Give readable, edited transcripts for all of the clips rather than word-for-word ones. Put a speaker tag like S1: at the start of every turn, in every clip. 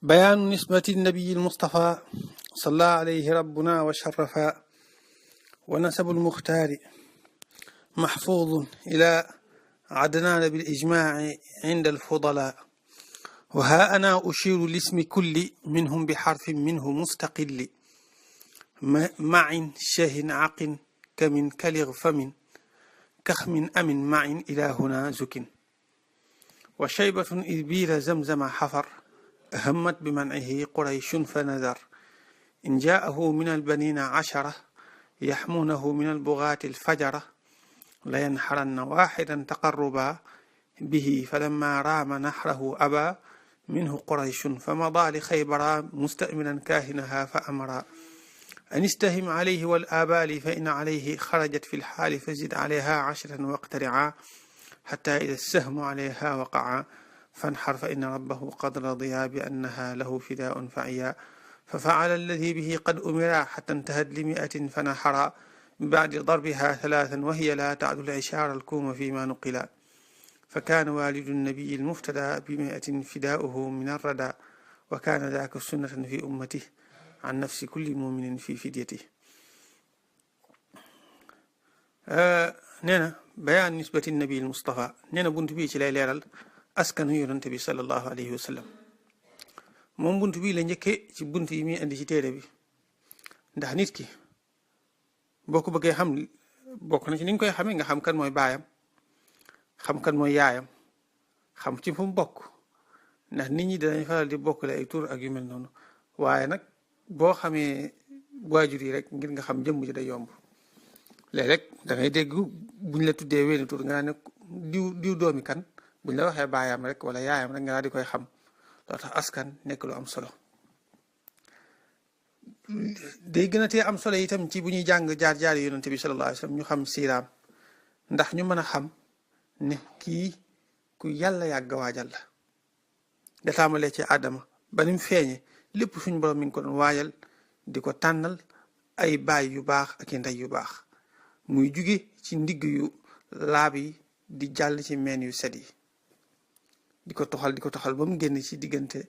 S1: بيان نسبة النبي المصطفى صلى عليه ربنا وشرفا ونسب المختار محفوظ إلى عدنان بالإجماع عند الفضلاء. وها أنا أشير لاسم كل منهم بحرف منه مستقل مع شه عق كمن كلغ فم كخم أمن مع إلى هنا زك. وشيبة إذ بير زمزم حفر همت بمنعه قريش فنذر. إن جاءه من البنين 10 يحمونه من البغاة الفجرة لينحرن واحدا تقربا به فلما رام نحره أبى منه قريش فمضى لخيبر مستأمنا كاهنها فأمرا أن استهم عليه والآبال فإن عليه خرجت في الحال فزد عليها 10 واقترعا حتى إذا السهم عليها وقعا فانحر فإن ربه قد رضيا بأنها له فداء فعيا. ففعل الذي به قد أمرا حتى انتهت ل100 فنحرا من بعد ضربها 3 وهي لا تعد العشار الكوم فيما نقلا. فكان والد النبي المفتدى ب100 فداؤه من الردى وكان ذاك سنة في أمته عن نفس كل مؤمن في فديته. نينا بيان نسبة النبي المصطفى نينا بنت بي ci lay leeral askanu yonent bi sallallahu alayhi wa sallam. moom bunt bii la njëkkee ci bunt yi muy indi ci téere bi ndax nit ki boo ko bëggee xam bokk na ci ni nga koy xamee nga xam kan mooy baayam xam kan mooy yaayam xam ci fu mu bokk ndax nit ñi danañ faral di bokkale ay tur ak yu mel noonu waaye nag boo xamee waajur yi rek ngir nga xam jëmm ji day yomb. léeg-léeg da ngay dégg buñ la tuddee wenn tur nga ne diw doomi kan buñ la waxee baayam rek wala yaayam rek nga daal di koy xam. loo tax askan nekk lu am solo day gën a tee am solo itam ci bu ñuy jàng jaar-jaar yonent bi sallallahu alayhi wa sallam ñu xam siiraam ndax ñu mën a xam ne kii ku yàlla yàgg waajal la. da tàmbalee ci Adama ba ni mu feeñe lépp suñ borom mi ngi ko doon waajal di ko tànnal ay baay yu baax ak i ndey yu baax muy juge ci ndigg yu laab yi di jàll ci meen yu set yi di ko toxal ba mu génn ci diggante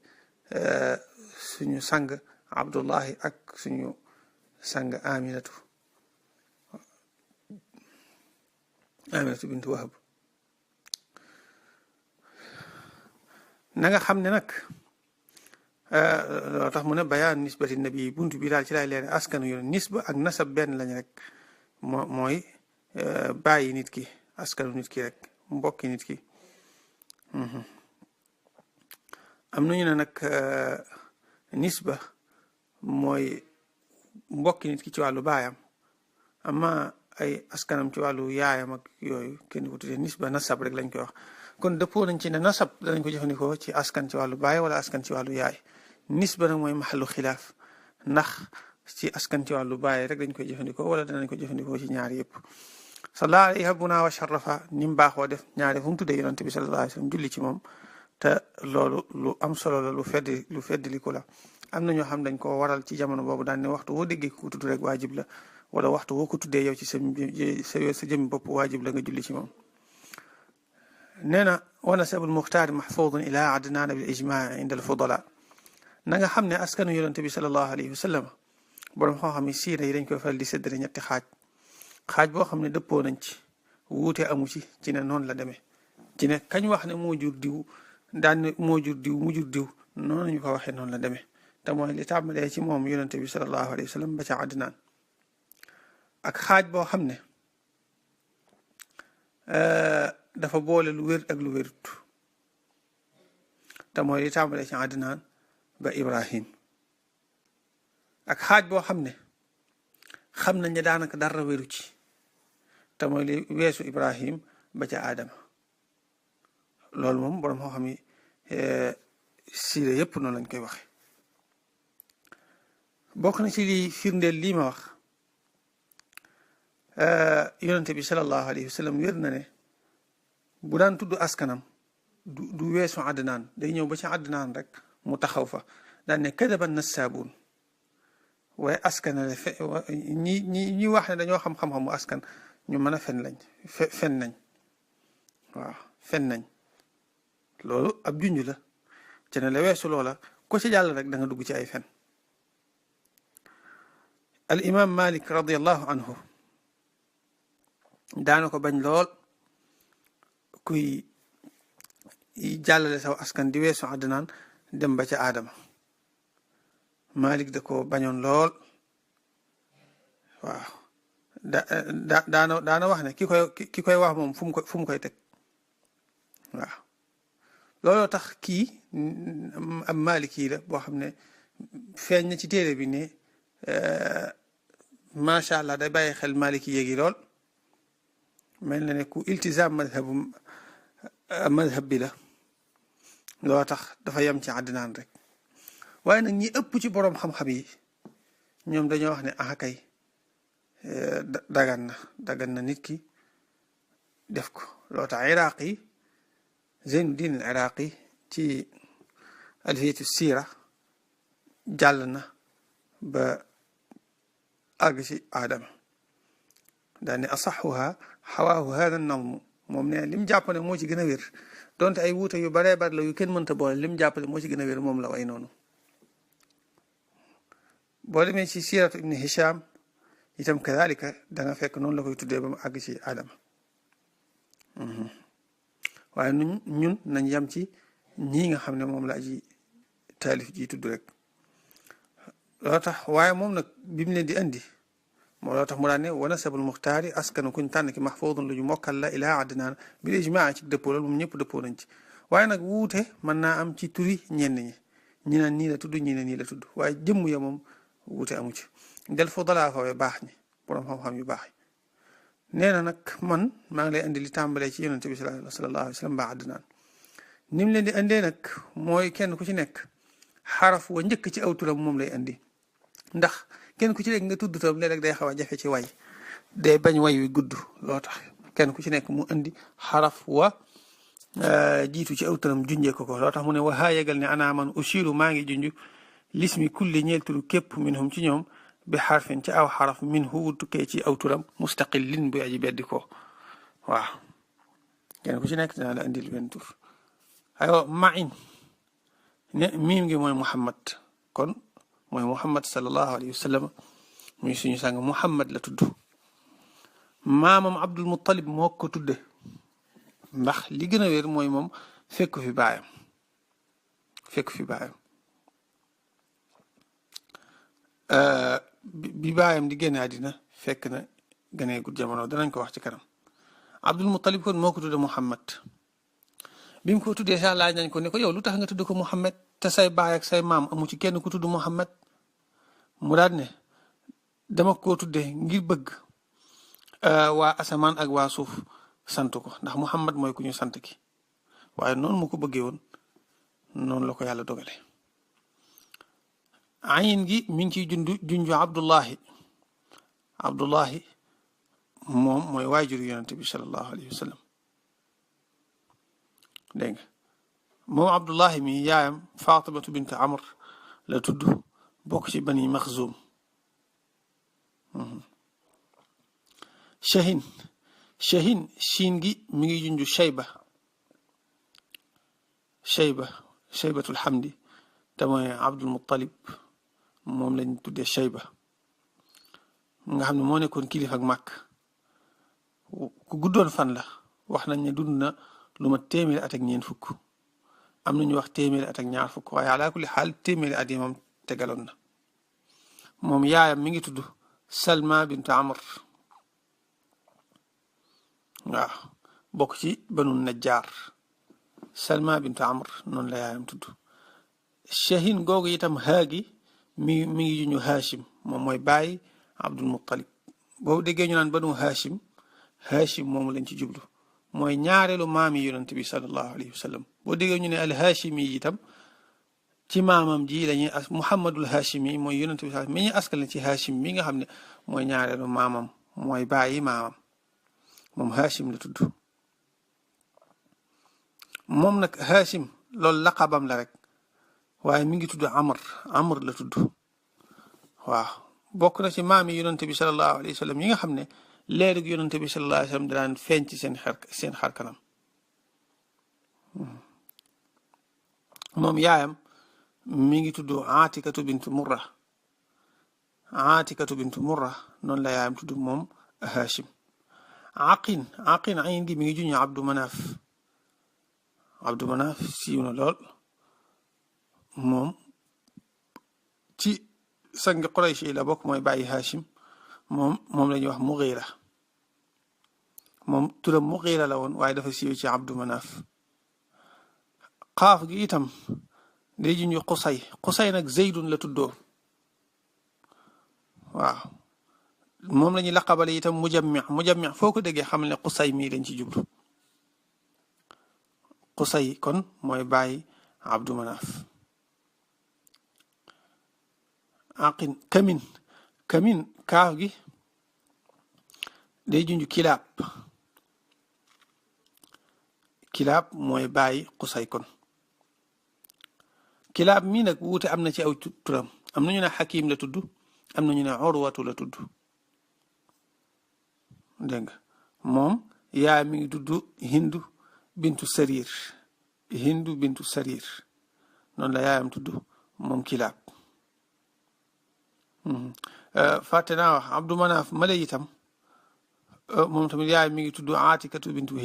S1: suñu sang Abdullahi ak suñu sang Aminatu bintu Wahab. na nga xam ne nag loo tax mu ne bayaan nisbati nabi buntu bi daal ci lay leer askanu yoon nisba ak nasab benn lañ rek mooy bàyyi nit ki askanu nit ki rek mbokki nit ki. am nañu ne nag nisba mooy mbokki nit ki ci wàllu baayam ama ay askanam ci wàllu yaayam ak yooyu kenn ko tuddee nisba nasab rek lañ koy wax. kon dëppoo nañ ci ne nasab danañ ko jëfandikoo ci askan ci wàllu baay wala askan ci wàllu yaay. nisba nag mooy maxallu xilaaf ndax ci askan ci wàllu baay rek dañ koy jëfandikoo wala danañ ko jëfandikoo ci ñaar yëpp. sallallahu alayhi rabbuna wa sharafa ni mu baaxoo def ñaare fu mu tuddee yonent bi sallallahu alayhi wa sallam julli ci moom te loolu lu am solo la lu feddliku la. am na ñoo xam dañ ko waral ci jamono boobu daan ne waxtu woo déggee ko tudd rek waajib la wala waxtu woo ko tuddee yow ci sa jëmmi bopp waajib la nga julli ci moom. nee na wa nasabul muxtaar mahfudun ila adnaan bil ijmaa inda al fudala. na nga xam ne askanu yonent bi sallallahu alayhi wa sallam borom xam-xam yi siira yi dañ koy faral di séddale ñetti xaaj boo xam ne dëppoo nañ ci wuute amu ci ne noonu la demee ci ne kañ wax ne moo jur diw daan ne moo jur diw mu jur diw noonu ñu ko waxee noonu la demee te mooy li tàmbalee ci moom yonent bi sallallahu alayhi wa sallam ba ca Adnaan. ak xaaj boo xam ne dafa boole lu wér ak lu wérut te mooy li tàmbalee ci Adnaan ba Ibrahim. ak xaaj boo xam ne xam nañ ne daanaka dara wéru ci te mooy li weesu Ibrahim ba ca Adama. loolu moom borom moo xam ni siire yépp noonu lañ koy waxe. bokk na ci li firndeel lii ma wax yonente bi sallallahu alayhi wa sallam wér na ne bu daan tudd askanam du weesu Adnaan day ñëw ba ci Adnaan rek mu taxaw fa daan ne kadaba nassaabuun waaye askanale ñi wax ne dañoo xam-xam-xamu askan ñu mën a fen nañ waaw fen nañ loolu ab junj la ci ne la weesu loola ku ci jàll rek da nga dugg ci ay fen. al imam Malik radiallahu anhu daana ko bañ lool kuy jàllale saw askan di weesu Adnaan dem ba ca Aadama. Malik da ko bañoon lool waaw daana wax ne ki koy wax moom fu mu koy teg waaw. looloo tax kii am Maliki la boo xam ne feeñ na ci téere bi ne macha allah day bàyyi xel Maliki yéegi lool mel na ne ku iltizaam madhab bi la. loo tax dafa yem ci Adnaan rek waaye nag ñi ëpp ci boroom xam-xam yi ñoom dañoo wax ne kay dagan na nit ki def ko. loo tax Iraaqi Zeynuddin al-Iraaqi ci alfiyatu siira jàll na ba àgg ci Aadama daal ne asaxuha xawaahu hada nawmu moom ne lim jàpp ne moo ci gën a wér donte ay wuute yu baree bari la yu kenn mënta boole lim jàpp ne moo ci gën a wér moom la way noonu. boo demee ci siiratu ibni Hisham itam kadalika da nga fekk noonu la koy tuddee ba mu àgg ci Aadama. waaye ñun nañ yam ci ñii nga xam ne moom la aji taalif ji tudd rek. loo tax waaye moom nag bi mu leen di andi moo loo tax mu daan ne wa nasabul muxtaari askanu kuñ tànn ki maxfuudun lu ñu mokkal la ilaa Adnaan bil ijmaa ci dëppoo loolu moom ñëpp dëppoo nañ ci. waaye nag wuute mën naa am ci turi ñenn ñi ñi naan nii la tudd ñi ne nii la tudd waaye jëmm ya moom wuute amu ci. del fudalaa fawee baax ñi borom xam-xam yu baax yi nee na nag man maa ngi lay andi li tàmbalee ci yonente bi sallallahu alayhi wa sallam ba Adnaan ni mu leen di andee nag mooy kenn ku ci nekk xaraf wa njëkk ci aw turam moom lay andi ndax kenn ku ci nekk nga tudd turam léeg-léeg day xaw a jafe ci way day bañ way wi gudd. loo tax kenn ku ci nekk mu andi xaraf wa jiitu ci aw turam junjee ko loo tax mu ne waxaa yegal ne ana man ushiru maa ngi junj lismi kulli ñeel turu képp minhum ci ñoom bi xarfin ci aw xaraf min hu tukkee ci aw turam mustaqillin bu aji beddi ko waaw kenn ku ci nekk dinaa la andil benn tur. aywa main ne miim gi mooy Muhammad kon mooy Muhammad sallallahu alayhi wa sallam muy suñu sàng Muhammad la tudd. maamam Abdul Muttalib moo ko tudde ndax li gën a wér mooy moom fekk fi baayam bi baayam di génne àddina fekk na gëneegul jamono danañ ko wax ci kanam. Abdul Muttalib kon moo ko tudde Muhammad bi mu ko tuddee sax laaj nañ ko ne ko yow lu tax nga tudd ko Muhammad te say baay ak say maam amu ci kenn ku tudd Muhammad mu daal ne dama koo tuddee ngir bëgg waa asamaan ak waa suuf sant ko ndax Muhammad mooy ku ñu sant ki waaye noonu mu ko bëggee woon noonu la ko yàlla dogale. ayin gi mi ngi ciy junju Abdullahi moom mooy waajuru yonente bi sallallahu alayhi wa sallam dégg nga moom Abdullahi mi yaayam Fatimatu bint Amr la tudd bokk ci bani Maxzum. Shahin shiin gi mi ngi junju Shaybatul Hamdi te mooy Abdul Muttalib moom lañ tuddee Shayba nga xam ne moo nekkoon kilifa ak Màkk ku guddoon fan la wax nañ ne dund na lu ma téeméeri at ak ñeent fukk am na ñu wax téeméeri at ak ñaar fukk waaye alaa kulli xaal téeméeri at yi moom tegaloon na. moom yaayam mi ngi tudd Salma bint Amr waaw bokk ci banu Najjaar Salma bint Amr noonu la yaayam tudd. Shahin googu itam haagi mi ngi juñu Hashim moom mooy bàyyi Abdul Muttalib boobu déggee ñu naan banu Hashim moom lañ ci jublu mooy ñaareelu maam yi yonent bi sallallahu alayhi wa sallam boo déggee ñu ne al Hashimi yi itam ci maamam ji lañuy Muhammadul Hashimi mooy yonent bi mi ñuy askal na ci Hashim mi nga xam ne mooy ñaareelu maamam mooy bàyyi maamam moom Hashim la tudd. moom nag Hashim loolu laqabam la rek waaye mi ngi tudd Amr la tudd waaw bokk na ci maam yi yonent bi sallallahu alayhi wa sallam yi nga xam ne leerug yonent bi sallallahu alayhi wa sallam daan feeñ ci seen xar kanam. moom yaayam mi ngi tudd Aatikatu bintu Murra. Aatikatu bintu Murra noonu la yaayam tudd moom Hachim. Aqin ayin gi mi ngi juñu Abdu Manaaf. Abdu Manaaf siiw na lool moom ci sangi Quraysh yi la bokk mooy bàyyi Hachim moom la ñuy wax Mughira. moom turam Mughira la woon waaye dafa siiw ci Abdu Manaaf. xaaf gi itam day juñu Qusay nag Zeydun la tuddoo. waaw moom la ñuy laqabale itam mujammi foo ko déggee xam ne Qusay mii lañ ci jublu. Qusay kon mooy bàyyi Abdu Manaaf. aqin kamin kaaf gi day junj kilaab mooy bàyyi Qusay kon. kilaab mii nag wuute am na ci aw turam am na ñu ne Hakim la tudd am na ñu ne Urwatu la tudd. dégg nga moom yaa mi ngi tudd Hindu bintu Sarir noonu la yaayam tudd moom kilaab. fàtte naa wax Abdu Manaaf male itam moom tamit yaay mi ngi tudd Aatikatu bintu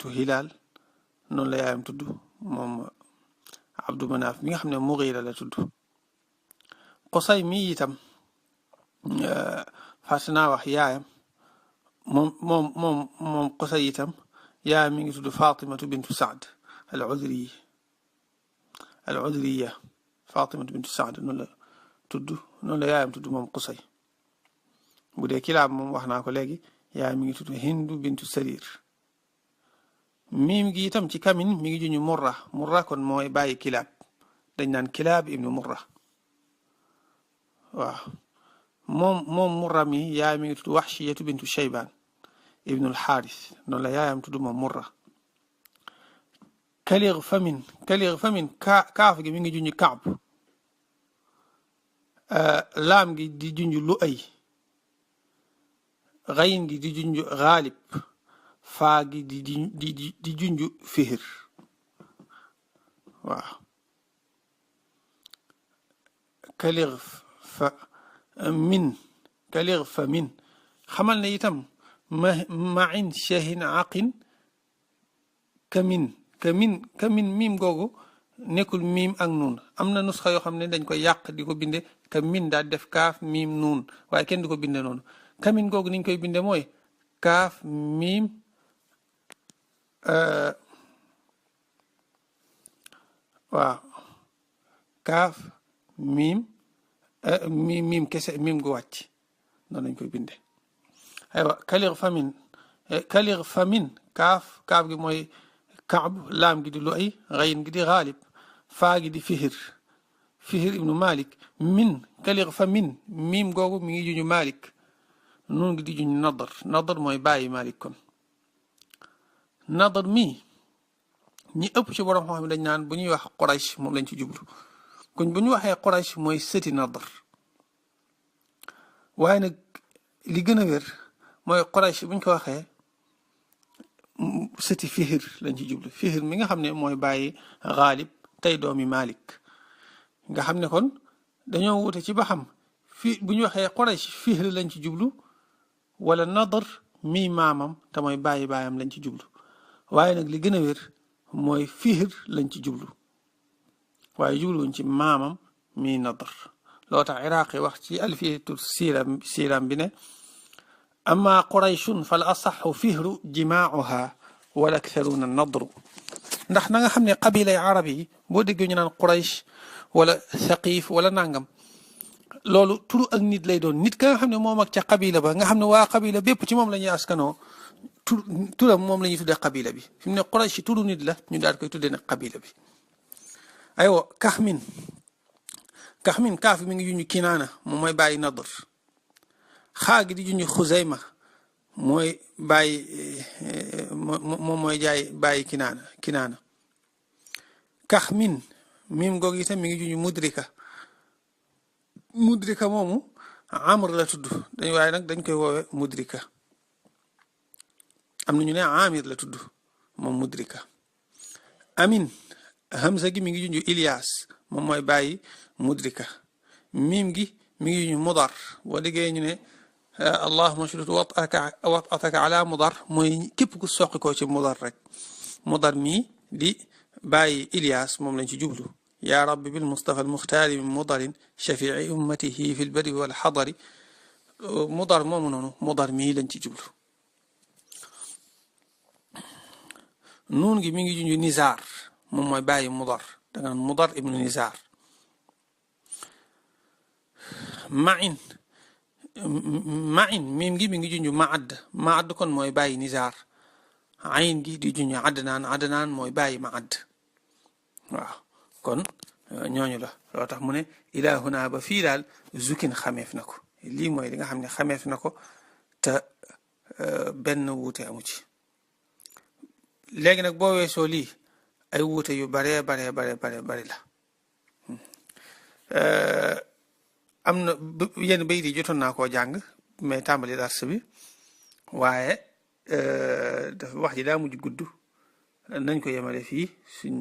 S1: Hilaal noonu la yaayam tudd moom Abdu Manaaf mi nga xam ne Mughira la tudd. Qusay mi itam fàtte naa wax yaayam moom Qusay itam yaayam mi ngi tudd Fatimatu bintu Saad al-Udriya Fatimatu bintu Saad noonu la yaayam tudd moom Qusay. bu dee kilaab moom wax naa ko léegi yaayam mi ngi tudd Hindu bintu Sarir. miim gi itam ci kamin mi ngi juñu Murra kon mooy bàyyi kilaab dañ naan kilaab ibnu Murra. waaw moom Murra mi yaayam mi ngi tudd Waxshiyatu bintu Shaybaan ibnu al-Xaaris noonu la yaayam tudd moom Murra. kalir famin kaaf gi mi ngi juñu Kaab. laam gi di junj Lu'ay. xayin gi di junj Xaalib. faa gi di junj Fihr. waaw kalir fa min xamal ne itam ma'in shahin aqin kamin miim googu nekkul miim ak nuun am na nusxa yoo xam ne dañ koy yàq di ko binde kamin daal def kaaf miim nuun waaye kenn di ko binde noonu. kamin googu niñ koy binde mooy kaaf miim waaw kaaf miim kese miim gu wàcc noonu lañ koy binde. aywa kalir famin kaaf gi mooy Kaab laam gi di Lu'ay xayin gi di Xaalib faa gi di Fihr ibnu Malik kalir famin miim googu mi ngi juñu Malik nuun gi di juñu Nadr mooy bàyyi Malik kon. Nadr mii ñi ëpp ci borom xam-xam dañ naan bu ñuy wax Quraysh moom lañ ci jublu kon bu ñu waxee Quraysh mooy sëti Nadr waaye nag li gën a wér mooy Quraysh bu ñu ko waxee sëti Fihr lañ ci jublu Fihr mi nga xam ne mooy bàyyi Xaalib tey doomi Malik nga xam ne kon dañoo wute ci ba xam bu ñu waxee Quraysh Fihr lañ ci jublu wala Nadr mii maamam te mooy bàyyi baayam lañ ci jublu waaye nag li gën a wér mooy Fihr lañ ci jublu waaye jubluwuñ ci maamam mii Nadr. loo tax Iraaqi wax ci alfiyatu siiram bi ne amma Qurayshun fal asaxu Fihru jimaauha wal aktharuna Nadru. ndax na nga xam ne qabilay arab yi boo déggee ñu naan Quraysh wala Thaqif wala nangam loolu turu ak nit lay doon nit ka nga xam ne moom ak ca qabila ba nga xam ne waa qabila bépp ci moom la ñuy askanoo turam moom la ñuy tuddee qabila bi fi mu ne Quraysh turu nit la ñu daal koy tuddee nag qabila bi. aywa kaxmin kaaf mi ngi junj Kinaana moom mooy bàyyi Nadr. xaa gi di junj Xuzayma mooy bàyyi moom mooy bàyyi Kinaana. kaxmin miim googu itam mi ngi junj Mudrika moomu Amr la tudd waaye nag dañ koy woowe Mudrika. am na ñu ne Amir la tudd moom Mudrika. hamza gi mi ngi junj Ilyas moom mooy bàyyi Mudrika miim gi mi ngi junj Mudar boo déggee ñu ne allahumma shdud wat'ataka ala Mudar mooy képp ku soqi koo ci Mudar rek Mudar mii di bàyyi Ilyas moom lañ ci jublu yaa rabbi bil mustafa al muxtaari min mudarin shafii ummatihi fi lbari wal xadari Mudar moomu noonu Mudar mii lañ ci jublu nuun gi mi ngi junj Nizar moom mooy bàyyi Mudar danga naan Mudar ibnu Nizar main miim gi mi ngi junj Maad kon mooy bàyyi Nizar ayn gi di junj Adnaan mooy bàyyi Maad waaw kon ñooñu la loo tax mu ne ilahuna ba fii daal zukin xameef na ko lii mooy li nga xam ne xameef na ko te benn wuute amu ci léegi nag boo weesoo lii ay wuute yu baree bari la am na yenn bayit yi jotoon naa koo jàng mais tàmbali dars bi waaye dafa wax ji daa mujj gudd nañ ko yemale fii suñ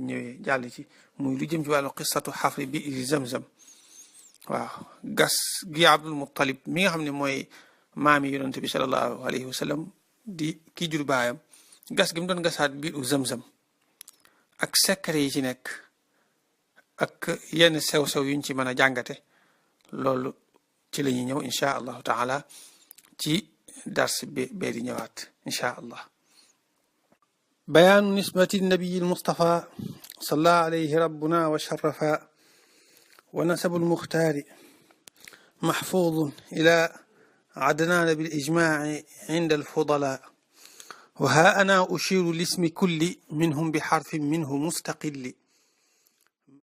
S1: ñëwee jàll ci muy lu jëm ci wàllu qissatu xafri bi zamzam waaw gas gi Abdul Muttalib mi nga xam ne mooy maami yonent bi sallallahu alayhi wa sallam di kii jur baayam gas gi mu doon gasaat biiru zamzam ak secret yi ci nekk ak yenn sew-sew yuñ ci mën a jàngate loolu ci la ñuy ñëw inchaa allahu taala ci dars bi bee di ñëwaat inchaa allah bayaanu nisbati nabiyi lmustafa salla alayhi rabbuna wa sharafa wa nasabu lmuxtaari maxfuudun ila adnaan bilijmaaci inda alfudala wa haa ana ushiru lismi kulli minhum bi xarfin minhu mustaqilli